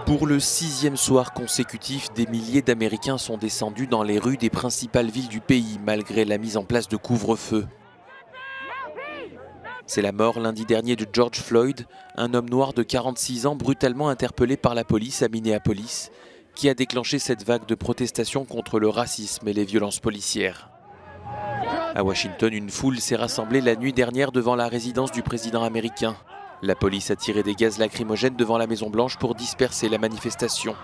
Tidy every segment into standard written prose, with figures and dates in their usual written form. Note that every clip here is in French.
Pour le 6e soir consécutif, des milliers d'Américains sont descendus dans les rues des principales villes du pays, malgré la mise en place de couvre-feu. C'est la mort lundi dernier de George Floyd, un homme noir de 46 ans brutalement interpellé par la police à Minneapolis, qui a déclenché cette vague de protestations contre le racisme et les violences policières. À Washington, une foule s'est rassemblée la nuit dernière devant la résidence du président américain. La police a tiré des gaz lacrymogènes devant la Maison-Blanche pour disperser la manifestation.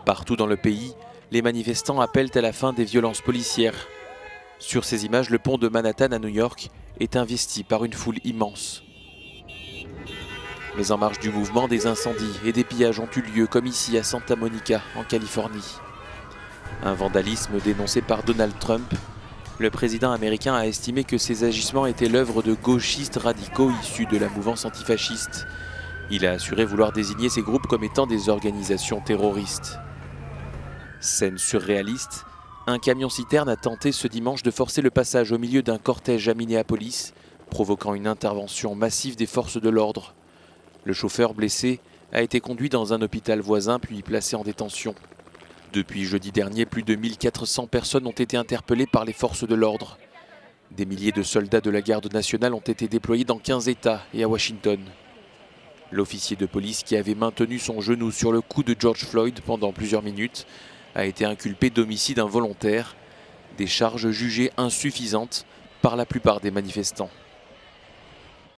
Partout dans le pays, les manifestants appellent à la fin des violences policières. Sur ces images, le pont de Manhattan à New York est investi par une foule immense. Mais en marge du mouvement, des incendies et des pillages ont eu lieu, comme ici à Santa Monica, en Californie. Un vandalisme dénoncé par Donald Trump. Le président américain a estimé que ces agissements étaient l'œuvre de gauchistes radicaux issus de la mouvance antifasciste. Il a assuré vouloir désigner ces groupes comme étant des organisations terroristes. Scène surréaliste, un camion-citerne a tenté ce dimanche de forcer le passage au milieu d'un cortège à Minneapolis, provoquant une intervention massive des forces de l'ordre. Le chauffeur blessé a été conduit dans un hôpital voisin puis placé en détention. Depuis jeudi dernier, plus de 1400 personnes ont été interpellées par les forces de l'ordre. Des milliers de soldats de la garde nationale ont été déployés dans 15 États et à Washington. L'officier de police qui avait maintenu son genou sur le cou de George Floyd pendant plusieurs minutes a été inculpé d'homicide involontaire, des charges jugées insuffisantes par la plupart des manifestants.